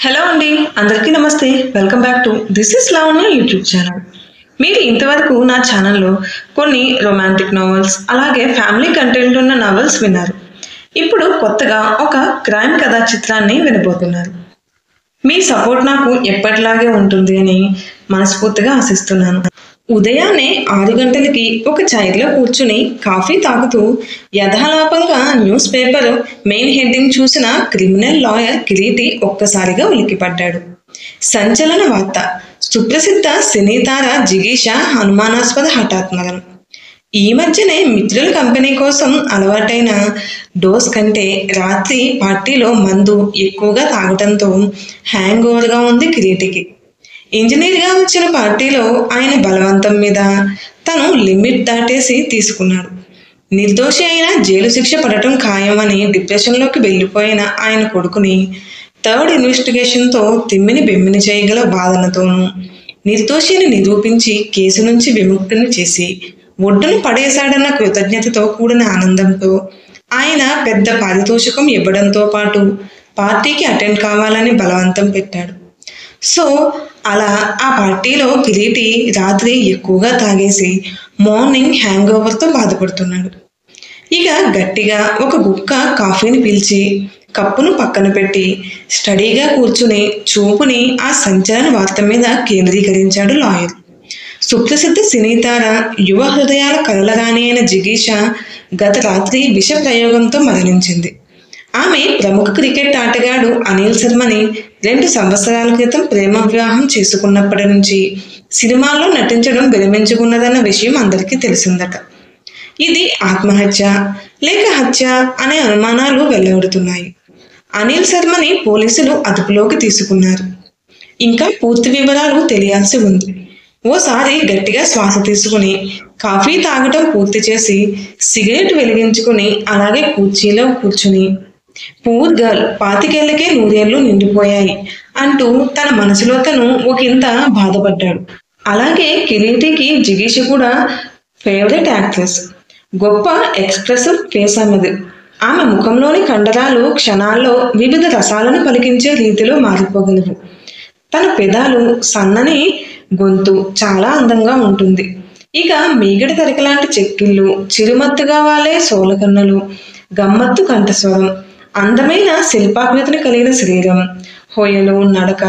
Hello అండి, అందరికీ నమస్తే. Welcome back to this is Lavanya YouTube channel. మీరు ఇంతవరకు నా ఛానల్లో కొన్ని రొమాంటిక్ నావెల్స్ అలాగే ఫ్యామిలీ కంటెంట్ ఉన్న నావెల్స్ విన్నారు. ఇప్పుడు కొత్తగా ఒక క్రైమ్ కథా చిత్రాన్ని వినబోతున్నారు. మీ సపోర్ట్ నాకు ఎప్పటిలాగే ఉంటుంది అని మనస్ఫూర్తిగా ఆశిస్తున్నాను. ఉదయాన్నే 6 గంటలకి ఒక చైర్లో కూర్చుని కాఫీ తాగుతూ యథాలాపంగా న్యూస్ పేపర్ మెయిన్ హెడ్డింగ్ చూసిన క్రిమినల్ లాయర్ కిరీటి ఒక్కసారిగా ఉలిక్కిపడ్డాడు. సంచలన వార్త: సుప్రసిద్ధ సినీతార జిగీషా అనుమానాస్పద హఠాత్మరణం. ఈ మధ్యనే మిత్రుల కంపెనీ కోసం అలవాటైన డోస్ కంటే రాత్రి పార్టీలో మందు ఎక్కువగా తాగటంతో హ్యాంగ్ ఓవర్గా ఉంది కిరీటికి. ఇంజనీర్గా వచ్చిన పార్టీలో ఆయన బలవంతం మీద తను లిమిట్ దాటేసి తీసుకున్నాడు. నిర్దోషి అయిన జైలు శిక్ష పడటం ఖాయమని డిప్రెషన్లోకి వెళ్ళిపోయిన ఆయన కొడుకుని థర్డ్ ఇన్వెస్టిగేషన్తో తిమ్మిని బెమ్మిని చేయగల వాదనతోనూ నిర్దోషిని నిరూపించి కేసు నుంచి విముక్తిని చేసి ఒడ్డును పడేశాడన్న కృతజ్ఞతతో కూడిన ఆనందంతో ఆయన పెద్ద పారితోషికం ఇవ్వడంతో పాటు పార్టీకి అటెండ్ కావాలని బలవంతం పెట్టాడు. సో అలా ఆ పార్టీలో కిరీటి రాత్రి ఎక్కువగా తాగేసి మార్నింగ్ హ్యాంగ్ ఓవర్తో బాధపడుతున్నాడు. ఇక గట్టిగా ఒక గుక్క కాఫీని పీల్చి కప్పును పక్కన పెట్టి స్టడీగా కూర్చుని చూపుని ఆ సంచలన వార్త మీద కేంద్రీకరించాడు లాయర్. సుప్రసిద్ధ సినీతార, యువ హృదయాల కలలరాణి అయిన జిగీషా గత రాత్రి విష ప్రయోగంతో మరణించింది. ఆమె ప్రముఖ క్రికెట్ ఆటగాడు అనిల్ శర్మని 2 సంవత్సరాల క్రితం ప్రేమ వివాహం చేసుకున్నప్పటి నుంచి సినిమాల్లో నటించడం విరమించుకున్నదన్న విషయం అందరికీ తెలిసిందట. ఇది ఆత్మహత్య లేక హత్య అనే అనుమానాలు వెల్లవడుతున్నాయి. అనిల్ శర్మని పోలీసులు అదుపులోకి తీసుకున్నారు. ఇంకా పూర్తి వివరాలు తెలియాల్సి ఉంది. ఓసారి గట్టిగా శ్వాస తీసుకుని కాఫీ తాగటం పూర్తి చేసి సిగరెట్ వెలిగించుకుని అలాగే కుర్చీలో కూర్చుని పూర్ గర్ల్, 25 ఏళ్లకే 100 ఏళ్ళు నిండిపోయాయి అంటూ తన మనసులో తను ఒకంత బాధపడ్డాడు. అలాగే కిరీటికి జిగీష కూడా ఫేవరెట్ యాక్ట్రెస్. గొప్ప ఎక్స్ప్రెసివ్ ఫేస్ ఆమెది. ఆమె ముఖంలోని కండరాలు క్షణాల్లో వివిధ రసాలను పలికించే రీతిలో మారిపోగలవు. తన పెదాలు, సన్నని గొంతు చాలా అందంగా ఉంటుంది. ఇక మీగడ తరకలాంటి చెక్కిళ్ళు, చిరుమత్తుగా వాలే సోలకన్నులు, గమ్మత్తు కంఠస్వరం, అందమైన శిల్పాకృతిని కలిగిన శరీరం, హొయలు, నడక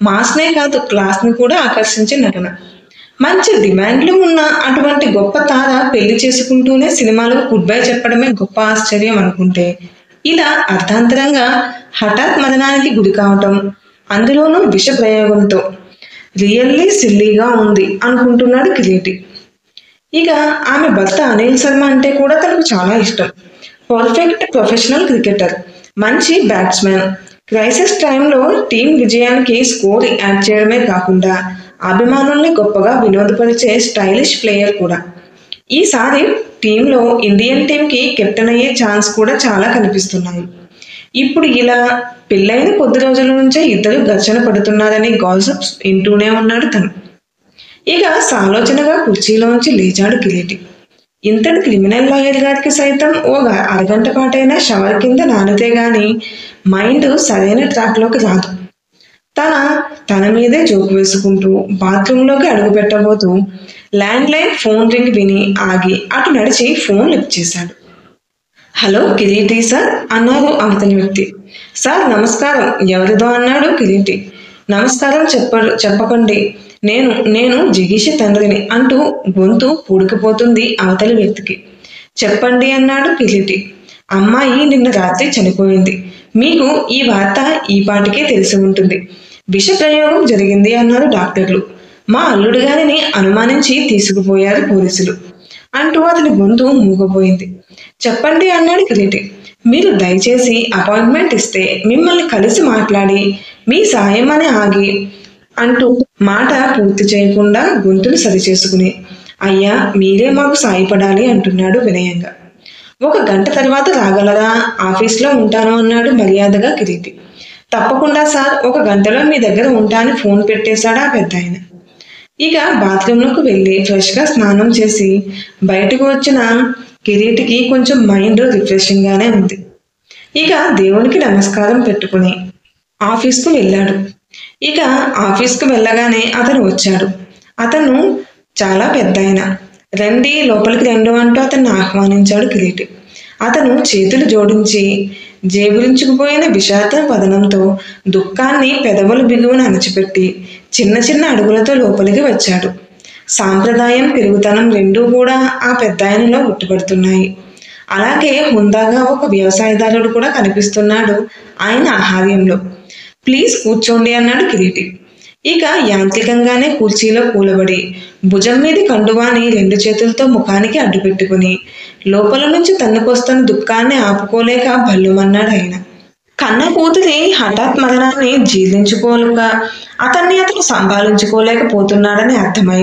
మాస్నే కాదు క్లాస్ని కూడా ఆకర్షించే నటన. మంచి డిమాండ్లు ఉన్న అటువంటి గొప్ప తార పెళ్లి చేసుకుంటూనే సినిమాలకు గుడ్ బై చెప్పడమే గొప్ప ఆశ్చర్యం అనుకుంటే, ఇలా అర్ధాంతరంగా హఠాత్ మరణానికి గురి కావటం, అందులోనూ విష ప్రయోగంతో రియల్లీ సిల్లీగా ఉంది అనుకుంటున్నాడు కిరీటి. ఇక ఆమె భర్త అనిల్ శర్మ అంటే కూడా తనకు చాలా ఇష్టం. పర్ఫెక్ట్ ప్రొఫెషనల్ క్రికెటర్, మంచి బ్యాట్స్మెన్, క్రైసిస్ టైంలో టీం విజయానికి స్కోర్ యాడ్ చేయడమే కాకుండా అభిమానుల్ని గొప్పగా వినోదపరిచే స్టైలిష్ ప్లేయర్ కూడా. ఈసారి టీంలో ఇండియన్ టీంకి కెప్టెన్ అయ్యే ఛాన్స్ కూడా చాలా కనిపిస్తున్నాయి. ఇప్పుడు ఇలా పెళ్ళైన కొద్ది రోజుల నుంచే ఇద్దరు ఘర్షణ పడుతున్నారని గాసిప్స్ వింటూనే ఉన్నాడు తను. ఇక సాలోచనగా కుర్చీలోంచి లేచాడు కిరీటి. ఇంతటి క్రిమినల్ లాయర్ గారికి సైతం ఓ అరగంట పాటైనా షవర్ కింద నానితే గాని మైండ్ సరైన ట్రాక్లోకి రాదు. తన మీదే జోకు వేసుకుంటూ బాత్రూంలోకి అడుగు పెట్టబోతూ ల్యాండ్ లైన్ ఫోన్ రింగ్ విని ఆగి అటు నడిచి ఫోన్ లిఫ్ట్ చేశాడు. హలో కిరీటి సార్ అన్నారు అవతలి వ్యక్తి. సార్ నమస్కారం, ఎవరిదో అన్నాడు కిరీటి. నమస్కారం చెప్పకండి, నేను జిగీష తండ్రిని అంటూ గొంతు పూడికిపోతుంది అవతలి వ్యక్తికి. చెప్పండి అన్నాడు కిరీటి. అమ్మాయి నిన్న రాత్రి చనిపోయింది. మీకు ఈ వార్త ఈ పాటికే తెలిసి ఉంటుంది. విష ప్రయోగం జరిగింది అన్నారు డాక్టర్లు. మా అల్లుడు గారిని అనుమానించి తీసుకుపోయారు పోలీసులు అంటూ అతని గొంతు మూగపోయింది. చెప్పండి అన్నాడు కిరీటి. మీరు దయచేసి అపాయింట్మెంట్ ఇస్తే మిమ్మల్ని కలిసి మాట్లాడి మీ సాయం అని ఆగి అంటూ మాట పూర్తి చేయకుండా గొంతును సరిచేసుకుని అయ్యా మీరే మాకు సాయపడాలి అంటున్నాడు వినయంగా. 1 గంట తర్వాత రాగలరా? ఆఫీస్లో ఉంటాను అన్నాడు మర్యాదగా కిరీటి. తప్పకుండా సార్, 1 గంటలో మీ దగ్గర ఉంటాను ఫోన్ పెట్టేశాడు ఆ పెద్ద ఆయన. ఇక బాత్రూంలోకి వెళ్ళి ఫ్రెష్గా స్నానం చేసి బయటకు వచ్చిన కిరీటికి కొంచెం మైండ్ రిఫ్రెషింగ్గానే ఉంది. ఇక దేవునికి నమస్కారం పెట్టుకుని ఆఫీస్కు వెళ్ళాడు. ఇక ఆఫీస్కు వెళ్ళగానే అతను వచ్చాడు. అతను చాలా పెద్దాయన. రండి లోపలికి రెండు అంటూ అతన్ని ఆహ్వానించాడు కిరీటి. అతను చేతులు జోడించి జేబురించుకుపోయిన విషాద వదనంతో దుఃఖాన్ని పెదవుల బిగువున అణచిపెట్టి చిన్న చిన్న అడుగులతో లోపలికి వచ్చాడు. సాంప్రదాయం, పెరుగుతనం రెండూ కూడా ఆ పెద్దాయనలో ఉట్టిపడుతున్నాయి. అలాగే హుందాగా ఒక వ్యవసాయదారుడు కూడా కనిపిస్తున్నాడు ఆయన ఆహార్యంలో. ప్లీజ్ కూర్చోండి అన్నాడు కిరీటి. ఇక యాంత్రికంగానే కుర్చీలో కూలబడి భుజం మీది కండువాని రెండు చేతులతో ముఖానికి అడ్డుపెట్టుకుని లోపల నుంచి తన్నుకొస్తున్న దుఃఖాన్ని ఆపుకోలేక భల్లుమన్నాడు ఆయన. కన్న కూతురి హఠాత్ మరణాన్ని జీర్ణించుకోలేక అతను సంభాళించుకోలేకపోతున్నాడని అర్థమై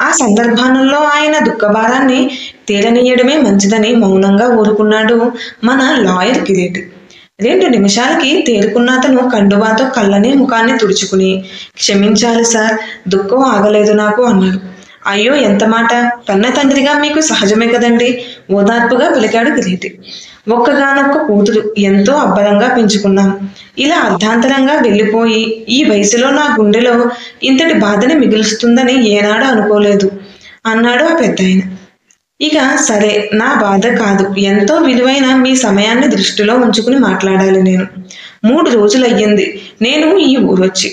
ఆ సందర్భాలలో ఆయన దుఃఖభారాన్ని తీరనీయడమే మంచిదని మౌనంగా ఊరుకున్నాడు మన లాయర్ కిరీటి. 2 నిమిషాలకి తేరుకున్న అతను కండువాతో కళ్ళని ముఖాన్ని తుడుచుకుని క్షమించాలి సార్, దుఃఖం ఆగలేదు నాకు అన్నాడు. అయ్యో ఎంత మాట, కన్న తండ్రిగా మీకు సహజమే కదండి ఓదార్పుగా పలికాడు కిరీటి. ఒక్కగానొక్క కూతురు, ఎంతో అబ్బరంగా పెంచుకున్నాం. ఇలా అర్ధాంతరంగా వెళ్ళిపోయి ఈ వయసులో నా గుండెలో ఇంతటి బాధని మిగులుస్తుందని ఏనాడు అనుకోలేదు అన్నాడు ఆ పెద్దాయన. ఇక సరే, నా బాధ కాదు, ఎంతో విలువైన మీ సమయాన్ని దృష్టిలో ఉంచుకుని మాట్లాడాలి నేను. 3 రోజులయ్యింది నేను ఈ ఊరొచ్చి.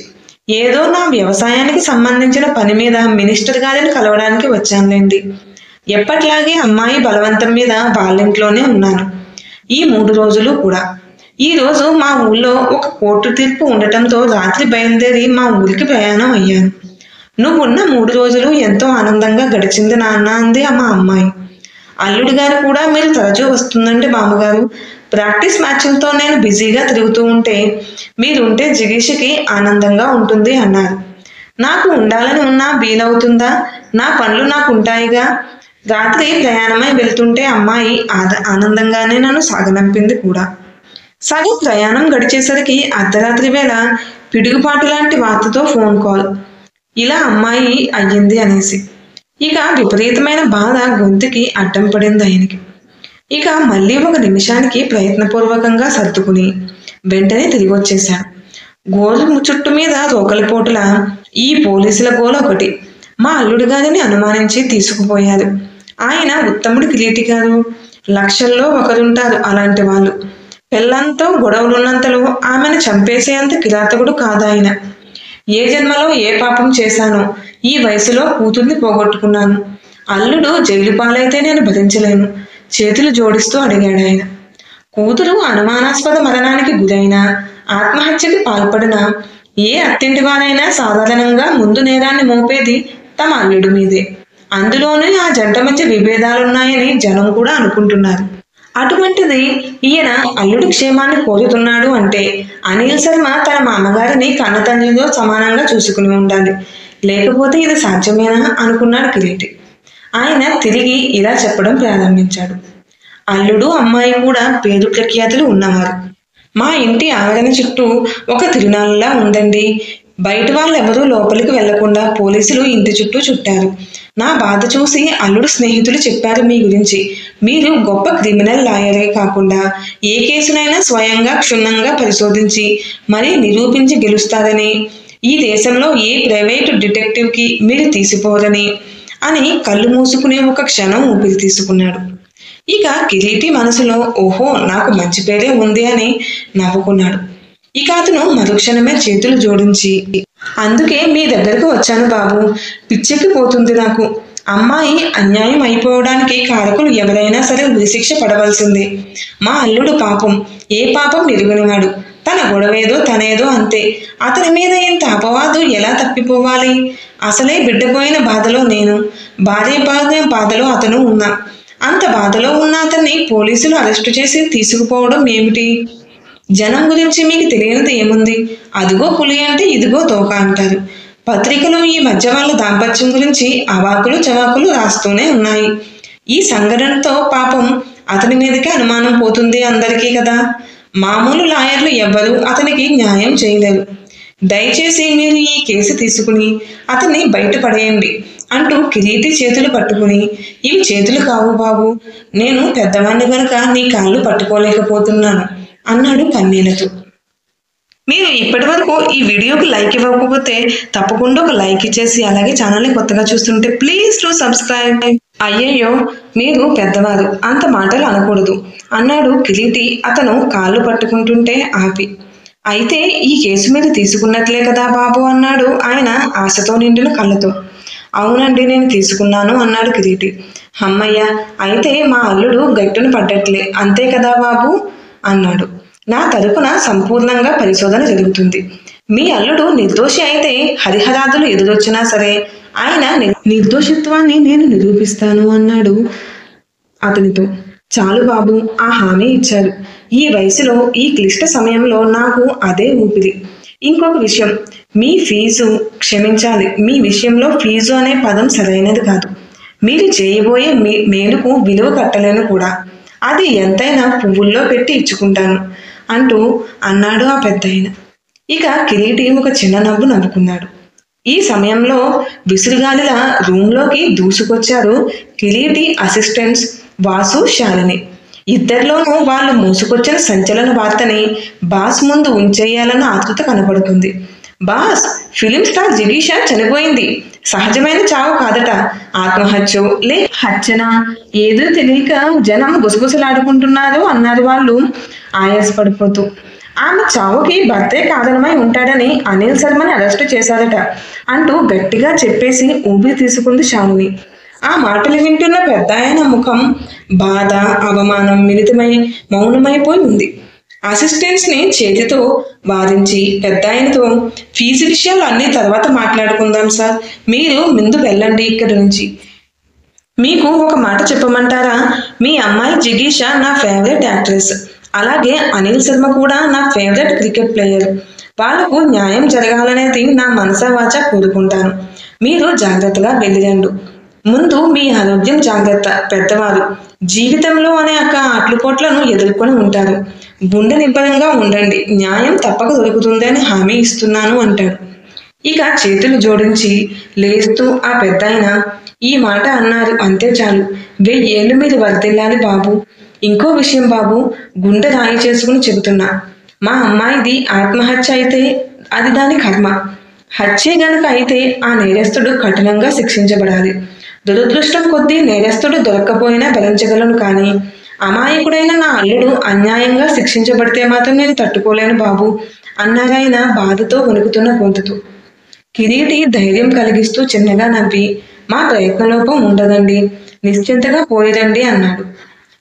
ఏదో నా వ్యవసాయానికి సంబంధించిన పని మీద మినిస్టర్ గారిని కలవడానికి వచ్చానులేండి. ఎప్పట్లాగే అమ్మాయి బలవంతం మీద వాళ్ళింట్లోనే ఉన్నాను ఈ 3 రోజులు కూడా. ఈ రోజు మా ఊళ్ళో ఒక కోర్టు తీర్పు ఉండటంతో రాత్రి బయలుదేరి మా ఊరికి ప్రయాణం అయ్యాను. నువ్వున్న 3 రోజులు ఎంతో ఆనందంగా గడిచింది నాన్న అంది మా అమ్మాయి. అల్లుడి గారు కూడా మీరు తరచూ వస్తుందండి బామ్మగారు. ప్రాక్టీస్ మ్యాచ్లతో నేను బిజీగా తిరుగుతూ ఉంటే మీరుంటే జిగీషకి ఆనందంగా ఉంటుంది అన్నారు. నాకు ఉండాలని ఉన్నా వీలవుతుందా? నా పనులు నాకు ఉంటాయిగా. రాత్రి ప్రయాణమై వెళ్తుంటే అమ్మాయి ఆనందంగానే నన్ను సాగనంపింది కూడా. సగం ప్రయాణం గడిచేసరికి అర్ధరాత్రి వేళ పిడుగుపాటు లాంటి వార్తతో ఫోన్ కాల్. ఇలా అమ్మాయి అయ్యింది అనేసి. ఇక విపరీతమైన బాధ గొంతుకి అడ్డం పడింది ఆయనకి. ఇక మళ్ళీ 1 నిమిషానికి ప్రయత్నపూర్వకంగా సర్దుకుని వెంటనే తిరిగి వచ్చేశాడు. గోలు చుట్టు మీద రోకలిపోటుల ఈ పోలీసుల గోల ఒకటి. మా అల్లుడి గారిని అనుమానించి తీసుకుపోయారు. ఆయన ఉత్తముడు కిరీటి గారు. లక్షల్లో ఒకరుంటారు అలాంటి వాళ్ళు. పెళ్ళంతో గొడవలున్నంతలో ఆమెను చంపేసేంత కిరాతకుడు కాదాయన. ఏ జన్మలో ఏ పాపం చేశానో ఈ వయసులో కూతుర్ని పోగొట్టుకున్నాను. అల్లుడు జైలు పాలైతే నేను భరించలేను చేతులు జోడిస్తూ అడిగాడు ఆయన. కూతురు అనుమానాస్పద మరణానికి గురైనా, ఆత్మహత్యకి పాల్పడినా ఏ అత్తింటి వారైనా సాధారణంగా ముందు నేరాన్ని మోపేది తమ అల్లుడి మీదే. అందులోనే ఆ జంట మధ్య విభేదాలున్నాయని జనం కూడా అనుకుంటున్నారు. అటువంటిది ఈయన అల్లుడి క్షేమాన్ని కోరుతున్నాడు అంటే అనిల్ శర్మ తన మామగారిని కన్నతండ్రితో సమానంగా చూసుకుని ఉండాలి. లేకపోతే ఇది సాధ్యమేనా అనుకున్నాడు కిరీటి. ఆయన తిరిగి ఇలా చెప్పడం ప్రారంభించాడు. అల్లుడు అమ్మాయి కూడా పేరు ప్రఖ్యాతులు ఉన్నవారు. మా ఇంటి ఆవరణ చుట్టూ ఒక తిరునాళ్ళలా ఉందండి. బయట వాళ్ళెవరూ లోపలికి వెళ్లకుండా పోలీసులు ఇంటి చుట్టూ చుట్టారు. నా బాధ చూసి అల్లుడు స్నేహితులు చెప్పారు మీ గురించి. మీరు గొప్ప క్రిమినల్ లాయరే కాకుండా ఏ కేసునైనా స్వయంగా క్షుణ్ణంగా పరిశోధించి మరీ నిరూపించి గెలుస్తారని, ఈ దేశంలో ఏ ప్రైవేటు డిటెక్టివ్కి మీరు తీసిపోరని అని కళ్ళు మూసుకుని ఒక క్షణం ఊపిరి తీసుకున్నాడు. ఇక కిరీటి మనసులో ఓహో నాకు మంచి పేరే ఉంది అని నవ్వుకున్నాడు. ఇక అతను మరుక్షణమే చేతులు జోడించి, అందుకే మీ దగ్గరకు వచ్చాను బాబు. పిచ్చెక్కిపోతుంది నాకు. అమ్మాయి అన్యాయం అయిపోవడానికి కారకులు ఎవరైనా సరే ఉరిశిక్ష పడవలసిందే. మా అల్లుడు పాపం ఏ పాపం ఎరుగనివాడు. తన గొడవేదో తనేదో అంతే. అతని మీద ఇంత అపవాదు ఎలా తప్పిపోవాలి? అసలే బిడ్డపోయిన బాధలో నేను, భార్య బాధలో అతను ఉన్నా. అంత బాధలో ఉన్న అతన్ని పోలీసులు అరెస్టు చేసి తీసుకుపోవడం ఏమిటి? జనం గురించి మీకు తెలియనిది ఏముంది? అదిగో పులి అంటే ఇదిగో తోక అంటారు. పత్రికలు ఈ మధ్య వాళ్ళ దాంపత్యం గురించి అవాకులు చవాకులు రాస్తూనే ఉన్నాయి. ఈ సంఘటనతో పాపం అతని మీదకే అనుమానం పోతుంది అందరికీ కదా. మామూలు లాయర్లు ఎవ్వరూ అతనికి న్యాయం చేయలేరు. దయచేసి మీరు ఈ కేసు తీసుకుని అతన్ని బయటపడేయండి అంటూ కిరీటి చేతులు పట్టుకుని, ఇవి చేతులు కావు బాబు, నేను పెద్దవాణ్ణి గనుక నీ కాళ్ళు పట్టుకోలేకపోతున్నాను అన్నాడు కన్నీళ్లతో. మీరు ఇప్పటి వరకు ఈ వీడియోకి లైక్ ఇవ్వకపోతే తప్పకుండా ఒక లైక్ ఇచ్చేసి, అలాగే ఛానల్ని కొత్తగా చూస్తుంటే ప్లీజ్ టు సబ్స్క్రైబ్. అయ్యయ్యో, మీరు పెద్దవారు, అంత మాటలు అనకూడదు అన్నాడు కిరీటి అతను కాళ్ళు పట్టుకుంటుంటే ఆపి. అయితే ఈ కేసు మీరు తీసుకున్నట్లే కదా బాబు అన్నాడు ఆయన ఆశతో నిండిన కళ్ళతో. అవునండి, నేను తీసుకున్నాను అన్నాడు కిరీటి. అమ్మయ్య, అయితే మా అల్లుడు గట్టున పడ్డట్లే, అంతే కదా బాబు అన్నాడు. నా తరపున సంపూర్ణంగా పరిశోధన జరుగుతుంది. మీ అల్లుడు నిర్దోషి అయితే హరిహరాదులు ఎదురొచ్చినా సరే ఆయన నిర్దోషిత్వాన్ని నేను నిరూపిస్తాను అన్నాడు అతనితో. చాలు బాబు, ఆ హామీ ఇచ్చారు. ఈ వయసులో ఈ క్లిష్ట సమయంలో నాకు అదే ఊపిరి. ఇంకొక విషయం, మీ ఫీజు క్షమించాలి, మీ విషయంలో ఫీజు అనే పదం సరైనది కాదు. మీరు చేయబోయే మేలుకు విలువ కట్టలేను కూడా. అది ఎంతైనా పువ్వుల్లో పెట్టి ఇచ్చుకుంటాను అంటూ అన్నాడు ఆ పెద్దాయన. ఇక కిరీటి ఒక చిన్న నవ్వు నవ్వుకున్నాడు. ఈ సమయంలో విసురుగాలిలా రూంలోకి దూసుకొచ్చారు కిరీటి అసిస్టెంట్స్ వాసు, శాలిని. ఇద్దరిలోనూ వాళ్ళు మోసుకొచ్చిన సంచలన వార్తని బాస్ ముందు ఉంచేయాలన్న ఆతృత కనపడుతుంది. బాస్, ఫిలిం స్టార్ జిగీషా చనిపోయింది. సహజమైన చావు కాదట, ఆత్మహత్యో లే హత్యనా ఏదో తెలియక జనం గుసగుసలాడుకుంటున్నారు అన్నారు వాళ్ళు ఆయాసపడిపోతూ. ఆమె చావుకి భర్తే కారణమై ఉంటాడని అనిల్ శర్మని అరెస్టు చేశారట అంటూ గట్టిగా చెప్పేసి ఊపిరి తీసుకుంది శాలిని. ఆ మాటలు వింటున్న పెద్దాయన ముఖం బాధ, అవమానం మిళితమై మౌనమైపోయి ఉంది. అసిస్టెంట్స్ ని చేతితో వారించి పెద్దాయనతో, ఫీజు విషయాలు అన్ని తర్వాత మాట్లాడుకుందాం సార్, మీరు ముందు వెళ్ళండి ఇక్కడి నుంచి. మీకు ఒక మాట చెప్పమంటారా? మీ అమ్మాయి జిగీషా నా ఫేవరెట్ యాక్ట్రెస్. అలాగే అనిల్ శర్మ కూడా నా ఫేవరెట్ క్రికెట్ ప్లేయర్. వాళ్ళకు న్యాయం జరగాలనేది నా మనసా వాచా కోరుకుంటాను. మీరు జాగ్రత్తగా వెళ్ళిరండు. ముందు మీ ఆరోగ్యం జాగ్రత్త. పెద్దవారు జీవితంలో అనేక ఆట్లుపోట్లను ఎదుర్కొని ఉంటారు. గుండె నిబ్బరంగా ఉండండి, న్యాయం తప్పక దొరుకుతుంది అని హామీ ఇస్తున్నాను అంటాడు. ఇక చేతులు జోడించి లేస్తూ ఆ పెద్దాయన, ఈ మాట అన్నారు అంతే చాలు, 1000 ఏళ్ళు మీరు వర్దిల్లాలి బాబు. ఇంకో విషయం బాబు, గుండె రాయి చేసుకుని చెబుతున్నా, మా అమ్మాయిది ఆత్మహత్య అయితే అది దాని కర్మ. హత్యే గనుక అయితే ఆ నేరస్తుడు కఠినంగా శిక్షించబడాలి. దురదృష్టం కొద్దీ నేరస్తుడు దొరక్కపోయినా భరించగలను, కానీ అమాయకుడైన నా అల్లుడు అన్యాయంగా శిక్షించబడితే మాత్రం నేను తట్టుకోలేను బాబు అన్నారాయన బాధతో వణుకుతున్న గొంతుతో. కిరీటి ధైర్యం కలిగిస్తూ చిన్నగా నవ్వి, మా ప్రయత్నలోపం ఉండదండి, నిశ్చింతగా పోయిరండి అన్నాడు.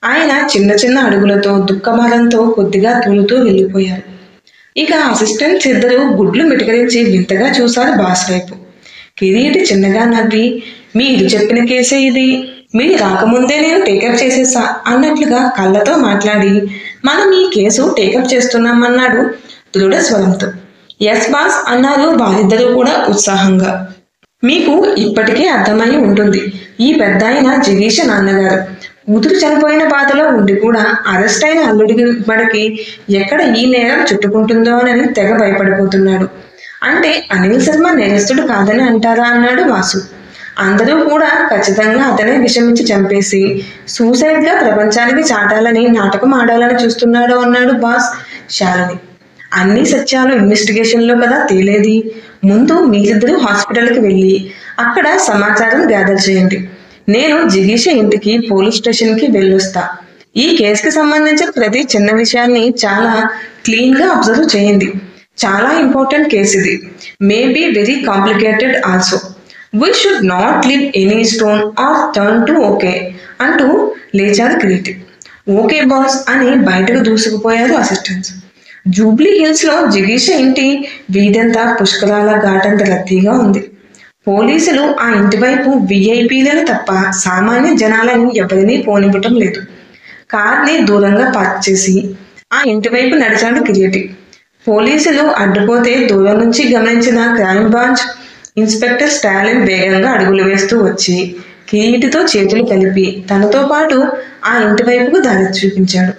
ఆయన చిన్న చిన్న అడుగులతో దుఃఖభారంతో కొద్దిగా తూలుతూ వెళ్ళిపోయారు. ఇక అసిస్టెంట్స్ ఇద్దరు గుడ్లు మిటకరించి వింతగా చూశారు బాస్ వైపు. కిరీటి చిన్నగా నవ్వి, మీరు చెప్పిన కేసే ఇది, మీరు రాకముందే నేను టేకప్ చేసేసా అన్నట్లుగా కళ్ళతో మాట్లాడి, మనం ఈ కేసు టేకప్ చేస్తున్నామన్నాడు దృఢ స్వరంతో. ఎస్ బాస్ అన్నారు వారిద్దరూ కూడా ఉత్సాహంగా. మీకు ఇప్పటికే అర్థమై ఉంటుంది, ఈ పెద్దాయన జిగీష నాన్నగారు. కూతురు చనిపోయిన బాధలో ఉండి కూడా అరెస్ట్ అయిన అల్లుడికి మనకి ఎక్కడ ఈ నేరం చుట్టుకుంటుందో అని తెగ భయపడిపోతున్నాడు. అంటే అనిల్ శర్మ నేరస్తుడు కాదని అంటారా అన్నాడు వాసు. అందరూ కూడా ఖచ్చితంగా అతనే విషమిచ్చి చంపేసి సూసైడ్గా ప్రపంచానికి చాటాలని నాటకం ఆడాలని చూస్తున్నాడు అన్నాడు బాస్ శాలిని. అన్ని సత్యాలు ఇన్వెస్టిగేషన్లో కదా తేలేది. ముందు మీరిద్దరూ హాస్పిటల్కి వెళ్ళి అక్కడ సమాచారం గ్యాదర్ చేయండి. నేను జిగీష ఇంటికి పోలీస్ స్టేషన్కి వెళ్ళొస్తా. ఈ కేసుకి సంబంధించిన ప్రతి చిన్న విషయాన్ని చాలా క్లీన్గా అబ్జర్వ్ చేయండి. చాలా ఇంపార్టెంట్ కేసు ఇది. Maybe very complicated also. We should not leave any stone or turn to okay అంటూ లేచాడు కిరీటి. ఓకే బాస్ అని బయటకు దూసుకుపోయారు అసిస్టెంట్స్. జూబ్లీ హిల్స్లో జిగీష ఇంటి వీధంతా పుష్కరాల ఘాటంత రద్దీగా ఉంది. పోలీసులు ఆ ఇంటి వైపు విఐపీలను తప్ప సామాన్య జనాలని ఎవరినీ పోనివ్వటం లేదు. కార్ని దూరంగా పార్క్ చేసి ఆ ఇంటి వైపు నడిచాడు కిరీటి. పోలీసులు అడ్డుపోతే దూరం నుంచి గమనించిన క్రైమ్ బ్రాంచ్ ఇన్స్పెక్టర్ స్టాలిన్ వేగంగా అడుగులు వేస్తూ వచ్చి కిరీటితో చేతులు కలిపి తనతో పాటు ఆ ఇంటి వైపుకు దారి చూపించాడు.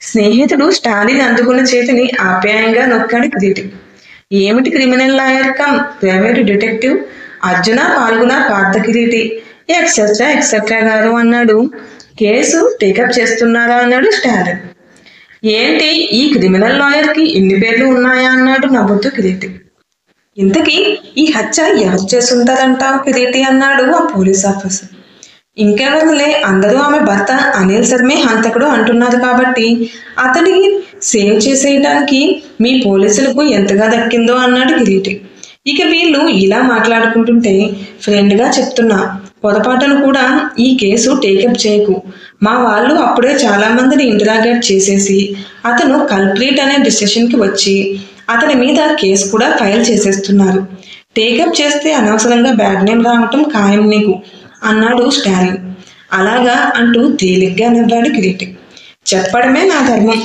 స్నేహితుడు స్టాలిన్ అందుకున్న చేతిని ఆప్యాయంగా నొక్కాడు కిరీటి. ఏమిటి criminal lawyer come private detective Arjuna పాల్గొన పార్థ కిరీటి ఎక్సెట్రా గారు అన్నాడు. కేసు టేకప్ చేస్తున్నారా అన్నాడు స్టాలిన్. ఏంటి ఈ క్రిమినల్ లాయర్కి ఇన్ని పేర్లు ఉన్నాయా అన్నాడు నవ్వుతూ కిరీటి. ఇంతకీ ఈ హత్య ఎవరు చేసుంటారంటావు కిరీటి అన్నాడు ఆ పోలీస్ ఆఫీసర్. ఇంకెవరులే, అందరూ ఆమె భర్త అనిల్ శర్మే హంతకుడు అంటున్నారు కాబట్టి అతడిని సేవ్ చేసేయడానికి మీ పోలీసులకు ఎంతగా దక్కిందో అన్నాడు కిరీటి. ఇక వీళ్ళు ఇలా మాట్లాడుకుంటుంటే ఫ్రెండ్గా చెప్తున్నా, పొరపాటును కూడా ఈ కేసు టేకప్ చేయకు. మా వాళ్ళు అప్పుడే చాలా మందిని ఇంటరాగేట్ చేసేసి అతను కల్ప్రిట్ అనే డిసిషన్కి వచ్చి అతని మీద కేసు కూడా ఫైల్ చేసేస్తున్నారు. టేకప్ చేస్తే అనవసరంగా బ్యాడ్ నేమ్ రావటం ఖాయం నీకు అన్నాడు స్టాలిన్. అలాగా అంటూ తేలిగ్గా నవ్వాడు కిరీటి. చెప్పడమే నా ధర్మం,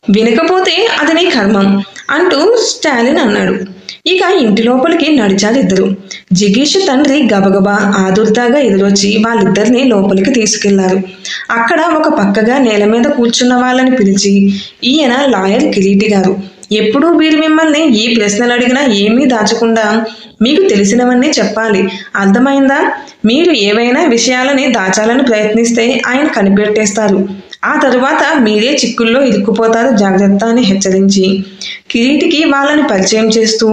వినకపోతే అది నీ కర్మం అంటూ స్టాలిన్ అన్నాడు. ఇక ఇంటి లోపలికి నడిచారు ఇద్దరు. జిగీష్ తండ్రి గబగబా ఆదుర్దాగా ఎదురొచ్చి వాళ్ళిద్దరిని లోపలికి తీసుకెళ్లారు. అక్కడ ఒక పక్కగా నేల మీద కూర్చున్న వాళ్ళని పిలిచి, ఈయన లాయర్ కిరీటి గారు, ఎప్పుడూ వీరు మిమ్మల్ని ఈ ప్రశ్నలు అడిగినా ఏమీ దాచకుండా మీకు తెలిసినవన్నీ చెప్పాలి, అర్థమైందా? మీరు ఏవైనా విషయాలని దాచాలని ప్రయత్నిస్తే ఆయన కనిపెట్టేస్తారు. ఆ తరువాత మీరే చిక్కుల్లో ఇరుక్కుపోతారు, జాగ్రత్త అని హెచ్చరించి కిరీటికి వాళ్ళని పరిచయం చేస్తూ,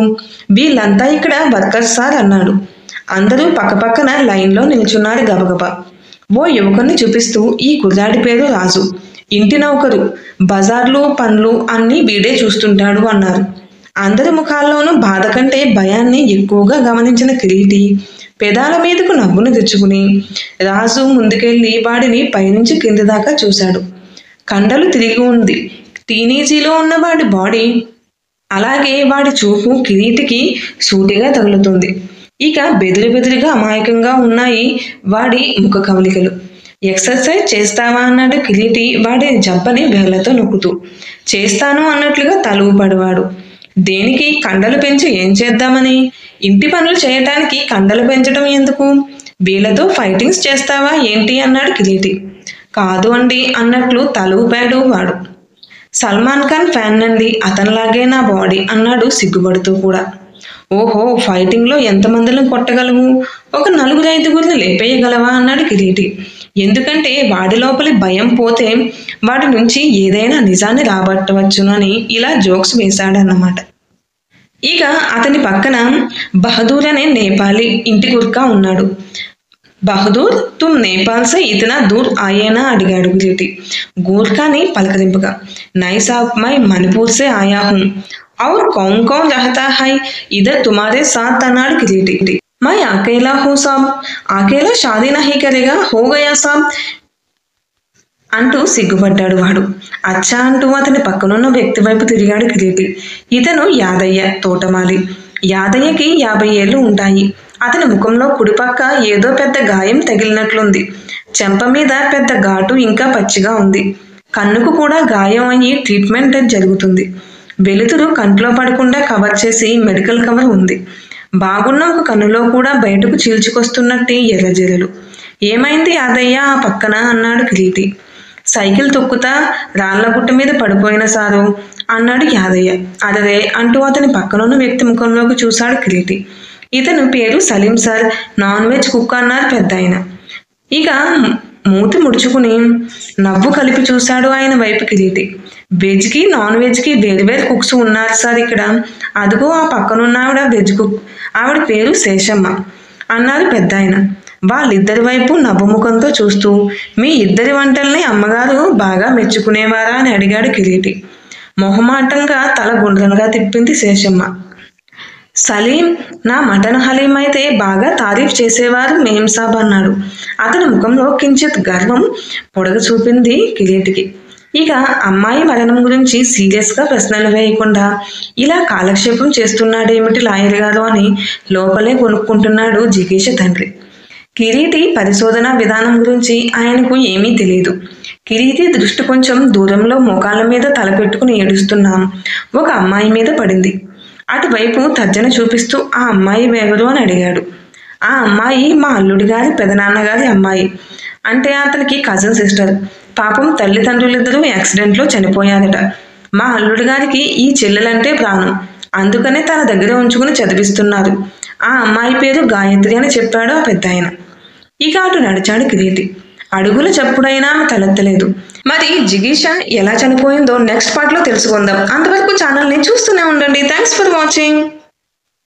వీళ్ళంతా ఇక్కడ వర్కర్స్ సార్ అన్నాడు. అందరూ పక్కపక్కన లైన్లో నిల్చున్నారు గబగబా. ఓ యువకుని చూపిస్తూ, ఈ కుర్రాడి పేరు రాజు, ఇంటి నౌకరు, బజార్లు పనులు అన్నీ వీడే చూస్తుంటాడు అన్నారు. అందరి ముఖాల్లోనూ బాధ కంటే భయాన్ని ఎక్కువగా గమనించిన కిరీటి పెదాల మీదకు నవ్వును తెచ్చుకుని రాజు ముందుకెళ్ళి వాడిని పైనుంచి కింది దాకా చూశాడు. కండలు తిరిగి ఉంది టీనేజీలో ఉన్న వాడి బాడీ, అలాగే వాడి చూపు కిరీటికి సూటిగా తగులుతుంది. ఇక బెదిరిగా అమాయకంగా ఉన్నాయి వాడి ముఖ కవలికలు. ఎక్సర్సైజ్ చేస్తావా అన్నాడు కిరీటి వాడి జబ్బని వేళ్లతో నొక్కుతూ. చేస్తాను అన్నట్లుగా తల ఊపడివాడు. దేనికి? కండలు పెంచి ఏం చేద్దామని? ఇంటి పనులు చేయటానికి కండలు పెంచడం ఎందుకు? వీళ్ళతో ఫైటింగ్స్ చేస్తావా ఏంటి అన్నాడు కిరీటి. కాదు అండి అన్నట్లు తల ఊపాడు వాడు. సల్మాన్ ఖాన్ ఫ్యాన్ అండి, అతనిలాగే నా బాడీ అన్నాడు సిగ్గుపడుతూ కూడా. ఓహో, ఫైటింగ్లో ఎంతమందిని కొట్టగలవు? ఒక 4-5 లేపేయగలవా అన్నాడు కిరీటి. ఎందుకంటే వాడి లోపలి భయం పోతే వాడి నుంచి ఏదైనా నిజాన్ని రాబట్టవచ్చునని ఇలా జోక్స్ వేశాడన్నమాట. ఇక అతని పక్కన బహదూర్ అనే నేపాలీ ఇంటి గుర్కా ఉన్నాడు. బహదూర్, తుమ్ నేపాల్ సే ఇతనా దూర్ ఆయేనా అడిగాడు కిరీటి గూర్ఖాని పలకరింపుగా. నై సాబ్, మై మణిపూర్ సే ఆయా హూం. और कौन कौन रहता है इधर तुम्हारे साथ అన్నాడు కిరీటి. मैं अकेला हूँ साहब. अकेला शादी नहीं करेगा, हो गया साहब అంటూ సిగ్గుపడ్డాడు వాడు. అచ్చా అంటూ అతని పక్కనున్న వ్యక్తి వైపు తిరిగాడు కిరీటి. ఇతను యాదయ్య, తోటమాలి. యాదయ్యకి 50 ఏళ్ళు ఉంటాయి. అతని ముఖంలో కుడిపక్క ఏదో పెద్ద గాయం తగిలినట్లుంది. చెంప మీద పెద్ద ఘాటు ఇంకా పచ్చిగా ఉంది. కన్నుకు కూడా గాయం అయ్యి ట్రీట్మెంట్ జరుగుతుంది. వెలుతురు కంట్లో పడకుండా కవర్ చేసి మెడికల్ కవర్ ఉంది. బాగున్న ఒక కన్నులో కూడా బయటకు చీల్చుకొస్తున్నట్టు ఎర్రజెరలు. ఏమైంది యాదయ్య ఆ పక్కన అన్నాడు కిరీటి. సైకిల్ తొక్కుతా రాళ్లగుట్ట మీద పడిపోయిన సారు అన్నాడు యాదయ్య. అదరే అంటూ అతని పక్కనున్న వ్యక్తి ముఖంలోకి చూశాడు కిరీటి. ఇతను పేరు Salim sir, non veg cook అన్నారు పెద్ద ఆయన. ఇక మూతి ముడుచుకుని నవ్వు కలిపి చూశాడు ఆయన వైపు కిరీటి. వెజ్కి నాన్ వెజ్కి వేరువేరు కుక్స్ ఉన్నారు సార్ ఇక్కడ. అదిగో ఆ పక్కనున్న ఆవిడ వెజ్ కుక్, ఆవిడ పేరు శేషమ్మ అన్నారు పెద్ద ఆయన. వాళ్ళిద్దరి వైపు నవ్వుముఖంతో చూస్తూ, మీ ఇద్దరి వంటల్ని అమ్మగారు బాగా మెచ్చుకునేవారా అని అడిగాడు కిరీటి. మొహమాటంగా తల గుండ్రంగా తిప్పింది శేషమ్మ. సలీం, నా మటన్ హలీం అయితే బాగా తారీఫ్ చేసేవారు మేం సాబ్ అన్నాడు. అతని ముఖంలో కించిత్ గర్వం పొడగ చూపింది కిరీటికి. ఇక అమ్మాయి మరణం గురించి సీరియస్గా ప్రశ్నలు వేయకుండా ఇలా కాలక్షేపం చేస్తున్నాడేమిటి లాయర్ గారు అని లోపలే కొనుక్కుంటున్నాడు జిగేష్ తండ్రి. కిరీటి పరిశోధన విధానం గురించి ఆయనకు ఏమీ తెలియదు. కిరీటి దృష్టి కొంచెం దూరంలో మోకాళ్ళ మీద తలపెట్టుకుని ఏడుస్తున్నాం ఒక అమ్మాయి మీద పడింది. అటువైపు తర్జన చూపిస్తూ ఆ అమ్మాయి ఎవరు అని అడిగాడు. ఆ అమ్మాయి మా అల్లుడి గారి పెదనాన్నగారి అమ్మాయి, అంటే అతనికి కజిన్ సిస్టర్. పాపం తల్లిదండ్రులిద్దరూ యాక్సిడెంట్లో చనిపోయారట. మా అల్లుడి గారికి ఈ చెల్లెలంటే ప్రాణం, అందుకనే తన దగ్గర ఉంచుకుని చదివిస్తున్నారు. ఆ అమ్మాయి పేరు గాయత్రి అని చెప్పాడు ఆ పెద్ద ఆయన. ఇక అటు నడిచాడు కిరీటి. అడుగుల చప్పుడైనా ఆమె తలెత్తలేదు. మరి జిగీషా ఎలా చనిపోయిందో నెక్స్ట్ పార్ట్లో తెలుసుకుందాం. అంతవరకు ఛానల్ని చూస్తూనే ఉండండి. Thanks for watching.